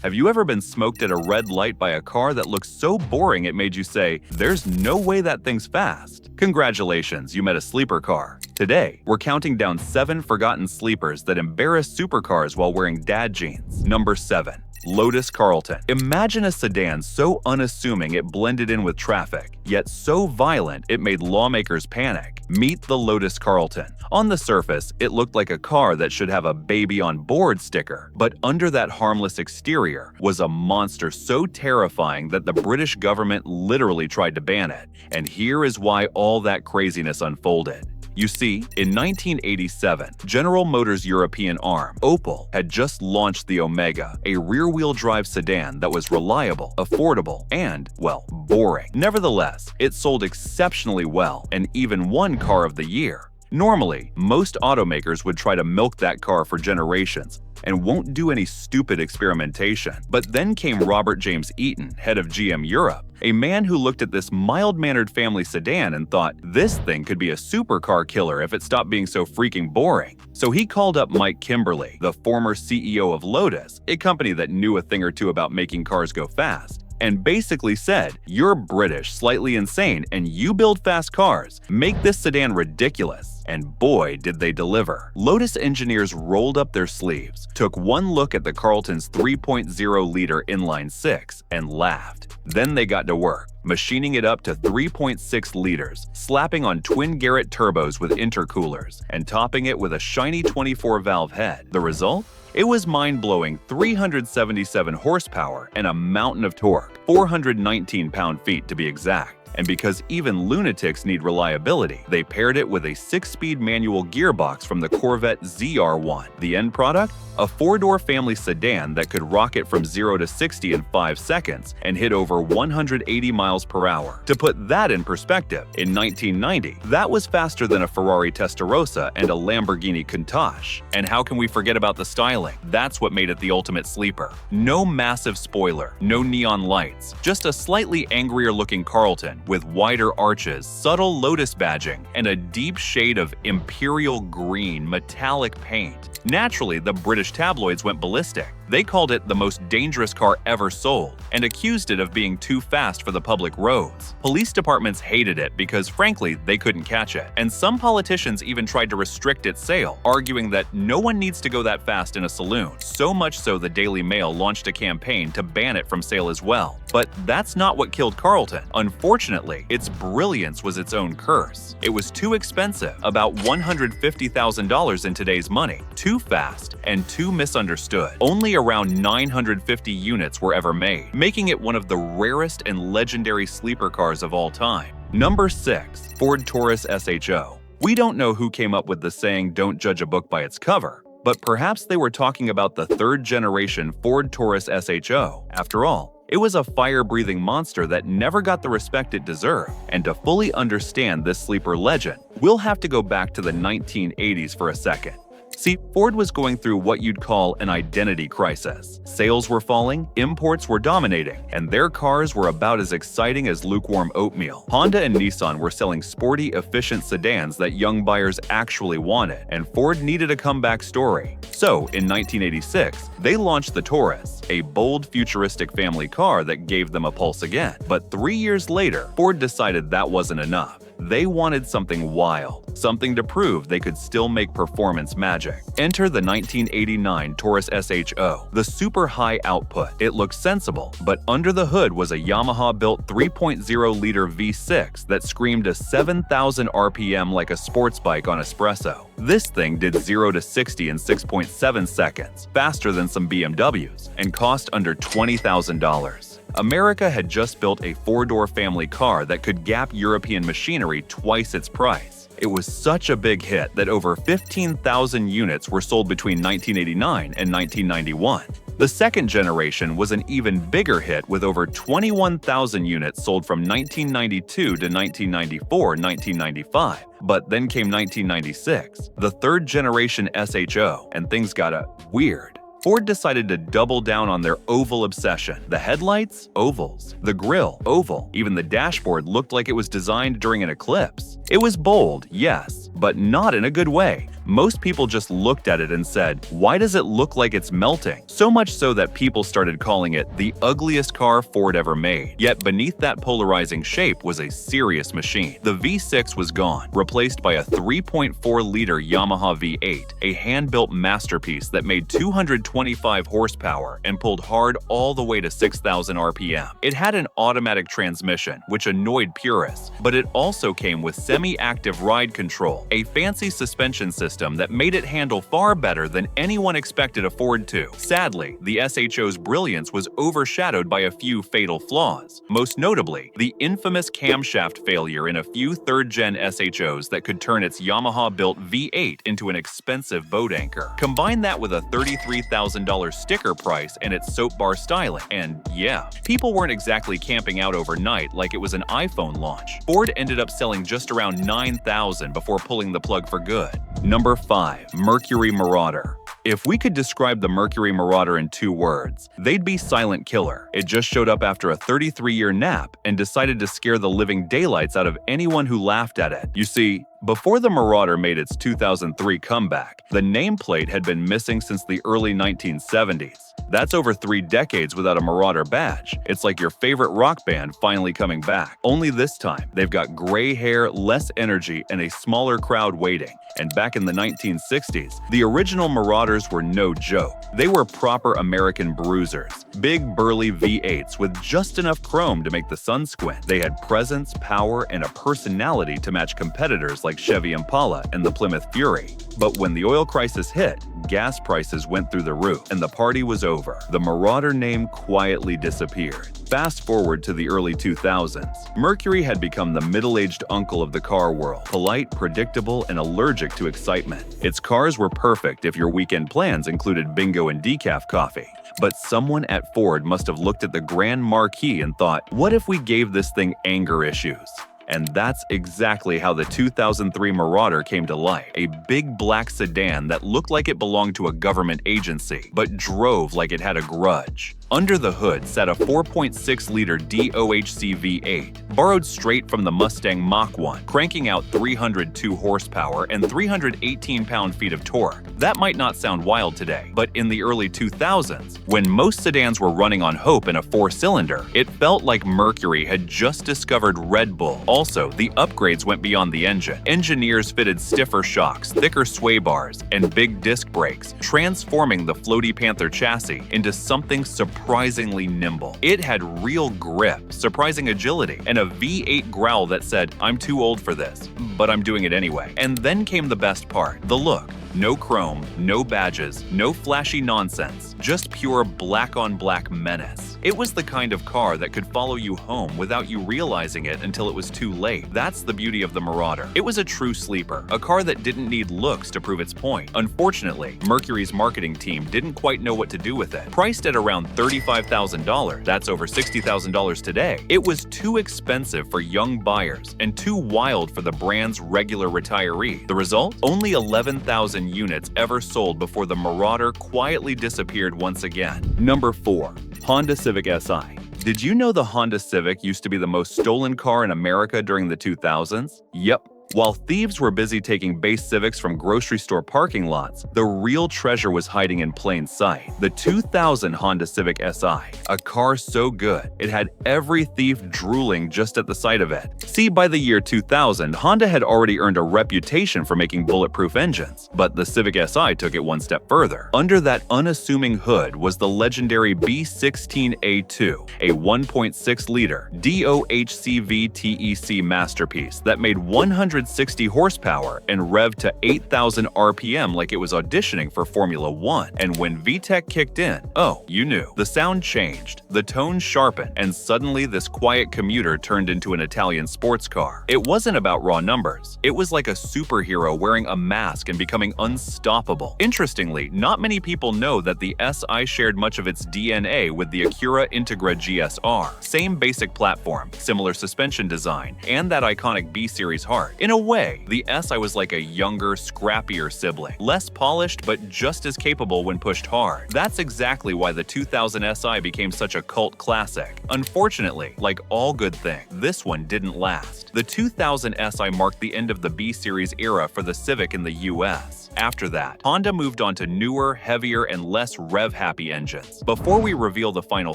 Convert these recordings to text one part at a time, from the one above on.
Have you ever been smoked at a red light by a car that looks so boring it made you say, "There's no way that thing's fast"? Congratulations, you met a sleeper car. Today, we're counting down 7 forgotten sleepers that embarrass supercars while wearing dad jeans. Number 7. Lotus Carlton. Imagine a sedan so unassuming it blended in with traffic, yet so violent it made lawmakers panic. Meet the Lotus Carlton. On the surface, it looked like a car that should have a baby on board sticker, but under that harmless exterior was a monster so terrifying that the British government literally tried to ban it. And here is why all that craziness unfolded. You see, in 1987, General Motors' European arm, Opel, had just launched the Omega, a rear-wheel drive sedan that was reliable, affordable, and, well, boring. Nevertheless, it sold exceptionally well and even won Car of the Year. Normally, most automakers would try to milk that car for generations and won't do any stupid experimentation. But then came Robert James Eaton, head of GM Europe, a man who looked at this mild-mannered family sedan and thought, this thing could be a supercar killer if it stopped being so freaking boring. So he called up Mike Kimberly, the former CEO of Lotus, a company that knew a thing or two about making cars go fast, and basically said, "You're British, slightly insane, and you build fast cars. Make this sedan ridiculous." And boy, did they deliver. Lotus engineers rolled up their sleeves, took one look at the Carlton's 3.0-liter inline-6, and laughed. Then they got to work, machining it up to 3.6 liters, slapping on twin Garrett turbos with intercoolers, and topping it with a shiny 24-valve head. The result? It was mind-blowing 377 horsepower and a mountain of torque, 419 pound-feet to be exact. And because even lunatics need reliability, they paired it with a 6-speed manual gearbox from the Corvette ZR1. The end product? A 4-door family sedan that could rocket from 0 to 60 in 5 seconds and hit over 180 miles per hour. To put that in perspective, in 1990, that was faster than a Ferrari Testarossa and a Lamborghini Countach. And how can we forget about the styling? That's what made it the ultimate sleeper. No massive spoiler, no neon lights, just a slightly angrier-looking Carlton with wider arches, subtle Lotus badging, and a deep shade of imperial green metallic paint. Naturally, the British tabloids went ballistic. They called it the most dangerous car ever sold and accused it of being too fast for the public roads. Police departments hated it because, frankly, they couldn't catch it. And some politicians even tried to restrict its sale, arguing that no one needs to go that fast in a saloon. So much so the Daily Mail launched a campaign to ban it from sale as well. But that's not what killed Carlton. Unfortunately, its brilliance was its own curse. It was too expensive, about $150,000 in today's money, too fast, and too misunderstood. Only around 950 units were ever made, making it one of the rarest and legendary sleeper cars of all time. Number 6. Ford Taurus SHO. We don't know who came up with the saying, "Don't judge a book by its cover," but perhaps they were talking about the 3rd-generation Ford Taurus SHO. After all, it was a fire-breathing monster that never got the respect it deserved. And to fully understand this sleeper legend, we'll have to go back to the 1980s for a second. See, Ford was going through what you'd call an identity crisis. Sales were falling, imports were dominating, and their cars were about as exciting as lukewarm oatmeal. Honda and Nissan were selling sporty, efficient sedans that young buyers actually wanted, and Ford needed a comeback story. So, in 1986, they launched the Taurus, a bold, futuristic family car that gave them a pulse again. But 3 years later, Ford decided that wasn't enough. They wanted something wild, something to prove they could still make performance magic. Enter the 1989 Taurus SHO, the super high output. It looked sensible, but under the hood was a Yamaha-built 3.0-liter V6 that screamed a 7,000 RPM like a sports bike on espresso. This thing did 0 to 60 in 6.7 seconds, faster than some BMWs, and cost under $20,000. America had just built a 4-door family car that could gap European machinery twice its price. It was such a big hit that over 15,000 units were sold between 1989 and 1991. The 2nd generation was an even bigger hit with over 21,000 units sold from 1992 to 1994-1995. But then came 1996, the 3rd generation SHO, and things got weird. Ford decided to double down on their oval obsession. The headlights? Ovals. The grille? Oval. Even the dashboard looked like it was designed during an eclipse. It was bold, yes, but not in a good way. Most people just looked at it and said, "Why does it look like it's melting?" So much so that people started calling it the ugliest car Ford ever made. Yet beneath that polarizing shape was a serious machine. The V6 was gone, replaced by a 3.4-liter Yamaha V8, a hand-built masterpiece that made 225 horsepower and pulled hard all the way to 6,000 RPM. It had an automatic transmission, which annoyed purists, but it also came with semi-active ride control, a fancy suspension system that made it handle far better than anyone expected a Ford to. Sadly, the SHO's brilliance was overshadowed by a few fatal flaws, most notably the infamous camshaft failure in a few third-gen SHOs that could turn its Yamaha-built V8 into an expensive boat anchor. Combine that with a $33,000 sticker price and its soap bar styling, and yeah, people weren't exactly camping out overnight like it was an iPhone launch. Ford ended up selling just around 9,000 before pulling the plug for good. Number 5. Mercury Marauder. If we could describe the Mercury Marauder in 2 words, they'd be silent killer. It just showed up after a 33-year nap and decided to scare the living daylights out of anyone who laughed at it. You see, before the Marauder made its 2003 comeback, the nameplate had been missing since the early 1970s. That's over 3 decades without a Marauder badge. It's like your favorite rock band finally coming back. Only this time, they've got gray hair, less energy, and a smaller crowd waiting. And back in the 1960s, the original Marauders were no joke. They were proper American bruisers, big burly V8s with just enough chrome to make the sun squint. They had presence, power, and a personality to match competitors like Chevy Impala and the Plymouth Fury. But when the oil crisis hit, gas prices went through the roof, and the party was over. The Marauder name quietly disappeared. Fast forward to the early 2000s. Mercury had become the middle-aged uncle of the car world, polite, predictable, and allergic to excitement. Its cars were perfect if your weekend plans included bingo and decaf coffee. But someone at Ford must have looked at the Grand Marquis and thought, what if we gave this thing anger issues? And that's exactly how the 2003 Marauder came to life. A big black sedan that looked like it belonged to a government agency, but drove like it had a grudge. Under the hood sat a 4.6-liter DOHC V8, borrowed straight from the Mustang Mach 1, cranking out 302 horsepower and 318 pound-feet of torque. That might not sound wild today, but in the early 2000s, when most sedans were running on hope in a 4-cylinder, it felt like Mercury had just discovered Red Bull. Also, the upgrades went beyond the engine. Engineers fitted stiffer shocks, thicker sway bars, and big disc brakes, transforming the floaty Panther chassis into something surprisingly nimble. It had real grip, surprising agility, and a V8 growl that said, "I'm too old for this, but I'm doing it anyway." And then came the best part, the look. No chrome, no badges, no flashy nonsense, just pure black-on-black menace. It was the kind of car that could follow you home without you realizing it until it was too late. That's the beauty of the Marauder. It was a true sleeper, a car that didn't need looks to prove its point. Unfortunately, Mercury's marketing team didn't quite know what to do with it. Priced at around $35,000, that's over $60,000 today, it was too expensive for young buyers and too wild for the brand's regular retiree. The result? Only 11,000 units ever sold before the Marauder quietly disappeared once again. Number 4. Honda Civic Si. Did you know the Honda Civic used to be the most stolen car in America during the 2000s? Yep. While thieves were busy taking base Civics from grocery store parking lots, the real treasure was hiding in plain sight. The 2000 Honda Civic Si, a car so good, it had every thief drooling just at the sight of it. See, by the year 2000, Honda had already earned a reputation for making bulletproof engines, but the Civic Si took it one step further. Under that unassuming hood was the legendary B16A2, a 1.6-liter DOHC VTEC masterpiece that made 160 horsepower and revved to 8,000 RPM like it was auditioning for Formula 1. And when VTEC kicked in, oh, you knew. The sound changed, the tone sharpened, and suddenly this quiet commuter turned into an Italian sports car. It wasn't about raw numbers. It was like a superhero wearing a mask and becoming unstoppable. Interestingly, not many people know that the SI shared much of its DNA with the Acura Integra GSR. Same basic platform, similar suspension design, and that iconic B-Series heart. In a way, the Si was like a younger, scrappier sibling. Less polished, but just as capable when pushed hard. That's exactly why the 2000 Si became such a cult classic. Unfortunately, like all good things, this one didn't last. last. The 2000 SI marked the end of the B-Series era for the Civic in the US. After that, Honda moved on to newer, heavier, and less rev-happy engines. Before we reveal the final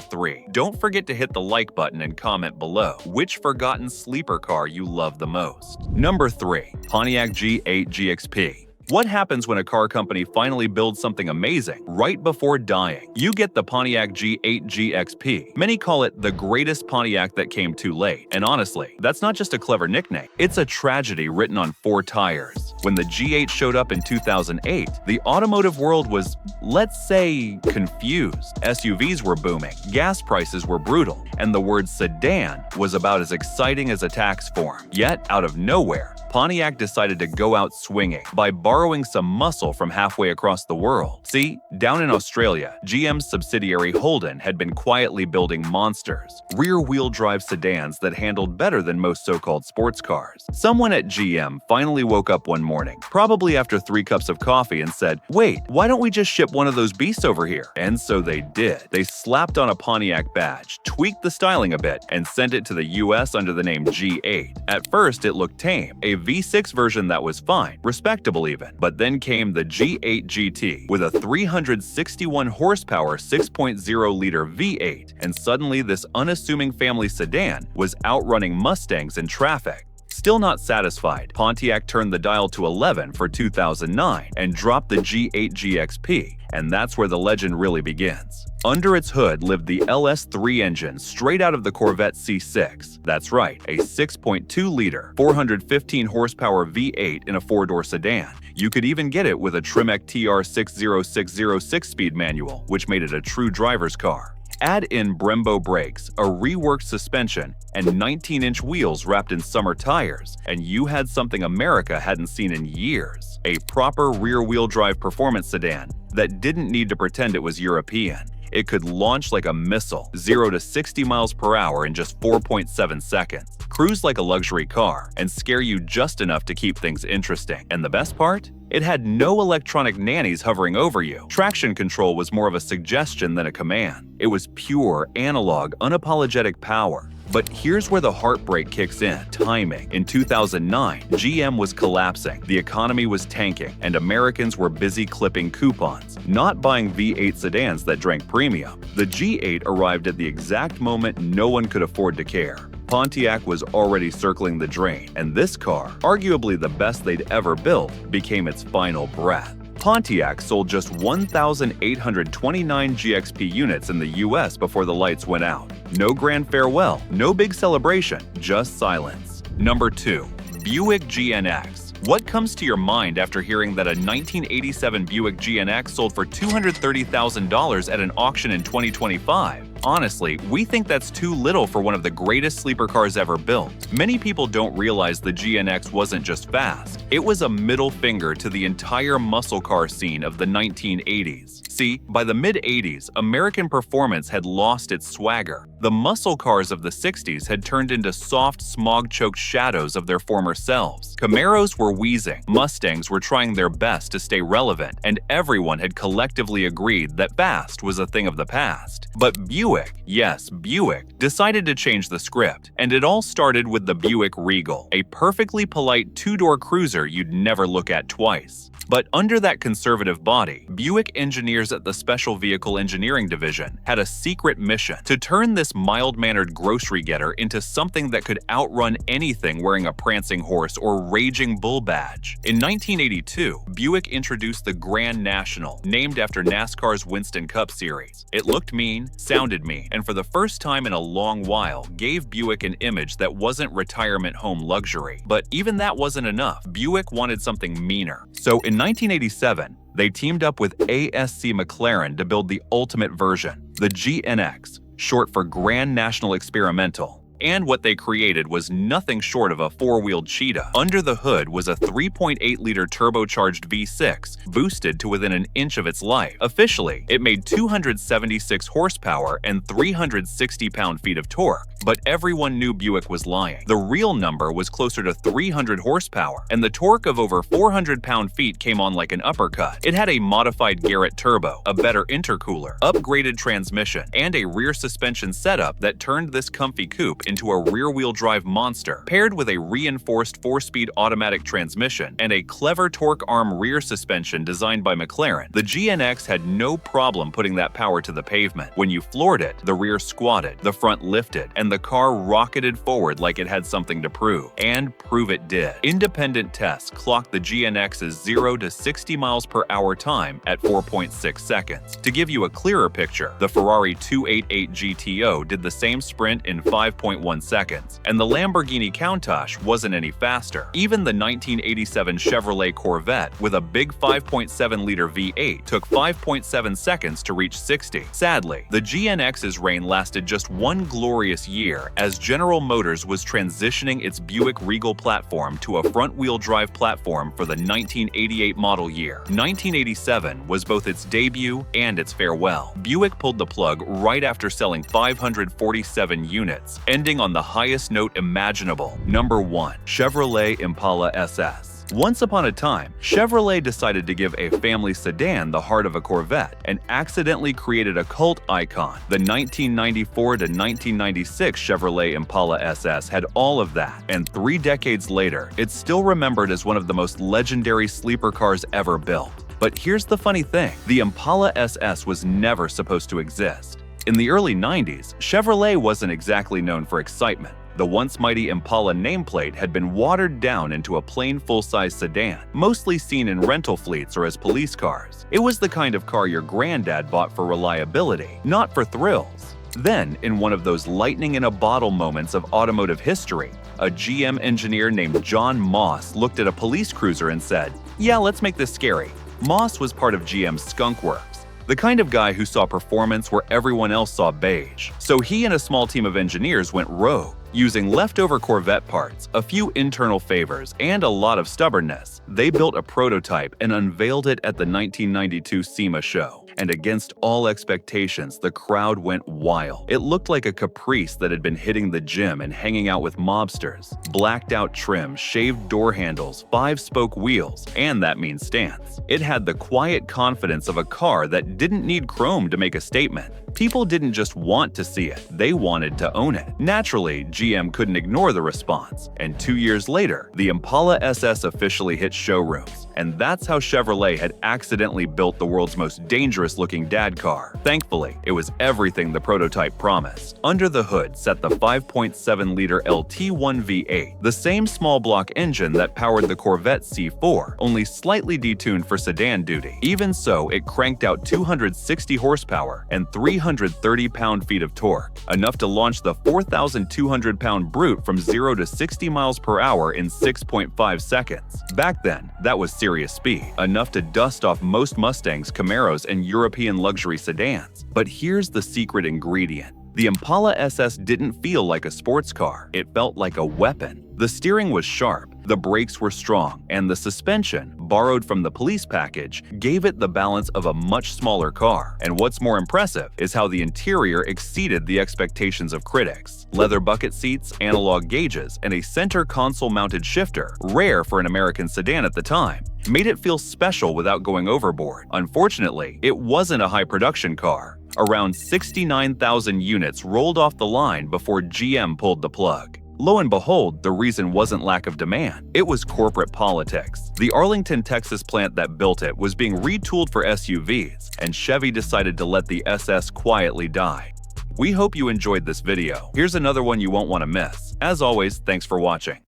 three, don't forget to hit the like button and comment below which forgotten sleeper car you love the most. Number 3. Pontiac G8 GXP. What happens when a car company finally builds something amazing right before dying? You get the Pontiac G8 GXP. Many call it the greatest Pontiac that came too late. And honestly, that's not just a clever nickname. It's a tragedy written on 4 tires. When the G8 showed up in 2008, the automotive world was, let's say, confused. SUVs were booming, gas prices were brutal, and the word sedan was about as exciting as a tax form. Yet, out of nowhere, Pontiac decided to go out swinging by borrowing some muscle from halfway across the world. See, down in Australia, GM's subsidiary Holden had been quietly building monsters, rear-wheel drive sedans that handled better than most so-called sports cars. Someone at GM finally woke up one morning, probably after 3 cups of coffee, and said, "Wait, why don't we just ship one of those beasts over here?" And so they did. They slapped on a Pontiac badge, tweaked the styling a bit, and sent it to the US under the name G8. At first, it looked tame, a V6 version that was fine, respectable even. But then came the G8 GT with a 361 horsepower 6.0-liter V8, and suddenly this unassuming family sedan was outrunning Mustangs in traffic. Still not satisfied, Pontiac turned the dial to 11 for 2009 and dropped the G8 GXP, and that's where the legend really begins. Under its hood lived the LS3 engine straight out of the Corvette C6. That's right, a 6.2-liter, 415 horsepower V8 in a 4-door sedan. You could even get it with a Tremec TR60606 6-speed manual, which made it a true driver's car. Add in Brembo brakes, a reworked suspension, and 19-inch wheels wrapped in summer tires, and you had something America hadn't seen in years. A proper rear-wheel drive performance sedan that didn't need to pretend it was European. It could launch like a missile, 0 to 60 miles per hour in just 4.7 seconds, cruise like a luxury car, and scare you just enough to keep things interesting. And the best part? It had no electronic nannies hovering over you. Traction control was more of a suggestion than a command. It was pure, analog, unapologetic power. But here's where the heartbreak kicks in: timing. In 2009, GM was collapsing, the economy was tanking, and Americans were busy clipping coupons, not buying V8 sedans that drank premium. The G8 arrived at the exact moment no one could afford to care. Pontiac was already circling the drain, and this car, arguably the best they'd ever built, became its final breath. Pontiac sold just 1,829 GXP units in the US before the lights went out. No grand farewell, no big celebration, just silence. Number 2. Buick GNX. What comes to your mind after hearing that a 1987 Buick GNX sold for $230,000 at an auction in 2025? Honestly, we think that's too little for one of the greatest sleeper cars ever built. Many people don't realize the GNX wasn't just fast. It was a middle finger to the entire muscle car scene of the 1980s. See, by the mid-80s, American performance had lost its swagger. The muscle cars of the 60s had turned into soft, smog-choked shadows of their former selves. Camaros were wheezing, Mustangs were trying their best to stay relevant, and everyone had collectively agreed that fast was a thing of the past. But Buick, yes, Buick, decided to change the script, and it all started with the Buick Regal, a perfectly polite 2-door cruiser you'd never look at twice. But under that conservative body, Buick engineers at the Special Vehicle Engineering Division had a secret mission to turn this mild-mannered grocery getter into something that could outrun anything wearing a prancing horse or raging bull badge. In 1982, Buick introduced the Grand National, named after NASCAR's Winston Cup series. It looked mean, sounded mean, and for the first time in a long while, gave Buick an image that wasn't retirement home luxury. But even that wasn't enough. Buick wanted something meaner. So in 1987, they teamed up with ASC McLaren to build the ultimate version, the GNX, short for Grand National Experimental. And what they created was nothing short of a 4-wheeled cheetah. Under the hood was a 3.8-liter turbocharged V6, boosted to within an inch of its life. Officially, it made 276 horsepower and 360 pound-feet of torque. But everyone knew Buick was lying. The real number was closer to 300 horsepower, and the torque of over 400 pound-feet came on like an uppercut. It had a modified Garrett turbo, a better intercooler, upgraded transmission, and a rear suspension setup that turned this comfy coupe into a rear-wheel drive monster, paired with a reinforced 4-speed automatic transmission and a clever torque arm rear suspension designed by McLaren. The GNX had no problem putting that power to the pavement. When you floored it, the rear squatted, the front lifted, and the car rocketed forward like it had something to prove. And prove it did. Independent tests clocked the GNX's 0 to 60 miles per hour time at 4.6 seconds. To give you a clearer picture, the Ferrari 288 GTO did the same sprint in 5.1 seconds, and the Lamborghini Countach wasn't any faster. Even the 1987 Chevrolet Corvette with a big 5.7-liter V8 took 5.7 seconds to reach 60. Sadly, the GNX's reign lasted just one glorious year as General Motors was transitioning its Buick Regal platform to a front-wheel drive platform for the 1988 model year. 1987 was both its debut and its farewell. Buick pulled the plug right after selling 547 units, ending on the highest note imaginable. Number 1. Chevrolet Impala SS. Once upon a time, Chevrolet decided to give a family sedan the heart of a Corvette and accidentally created a cult icon. The 1994 to 1996 Chevrolet Impala SS had all of that, and 3 decades later, it's still remembered as one of the most legendary sleeper cars ever built. But here's the funny thing, the Impala SS was never supposed to exist. In the early 90s, Chevrolet wasn't exactly known for excitement. The once mighty Impala nameplate had been watered down into a plain full-size sedan, mostly seen in rental fleets or as police cars. It was the kind of car your granddad bought for reliability, not for thrills. Then, in one of those lightning-in-a-bottle moments of automotive history, a GM engineer named John Moss looked at a police cruiser and said, "Yeah, let's make this scary." Moss was part of GM's Skunk Works, the kind of guy who saw performance where everyone else saw beige. So he and a small team of engineers went rogue. Using leftover Corvette parts, a few internal favors, and a lot of stubbornness, they built a prototype and unveiled it at the 1992 SEMA show. And against all expectations, the crowd went wild. It looked like a Caprice that had been hitting the gym and hanging out with mobsters. Blacked out trim, shaved door handles, 5-spoke wheels, and that means stance. It had the quiet confidence of a car that didn't need chrome to make a statement. People didn't just want to see it, they wanted to own it. Naturally, GM couldn't ignore the response, and 2 years later, the Impala SS officially hit showrooms. And that's how Chevrolet had accidentally built the world's most dangerous-looking dad car. Thankfully, it was everything the prototype promised. Under the hood sat the 5.7-liter LT1 V8, the same small-block engine that powered the Corvette C4, only slightly detuned for sedan duty. Even so, it cranked out 260 horsepower and 330 pound-feet of torque, enough to launch the 4,200-pound brute from 0 to 60 miles per hour in 6.5 seconds. Back then, that was serious speed, enough to dust off most Mustangs, Camaros, and European luxury sedans. But here's the secret ingredient. The Impala SS didn't feel like a sports car, it felt like a weapon. The steering was sharp, the brakes were strong, and the suspension, borrowed from the police package, gave it the balance of a much smaller car. And what's more impressive is how the interior exceeded the expectations of critics. Leather bucket seats, analog gauges, and a center console-mounted shifter, rare for an American sedan at the time, made it feel special without going overboard. Unfortunately, it wasn't a high-production car. Around 69,000 units rolled off the line before GM pulled the plug. Lo and behold, the reason wasn't lack of demand, it was corporate politics. The Arlington, Texas plant that built it was being retooled for SUVs, and Chevy decided to let the SS quietly die. We hope you enjoyed this video. Here's another one you won't want to miss. As always, thanks for watching.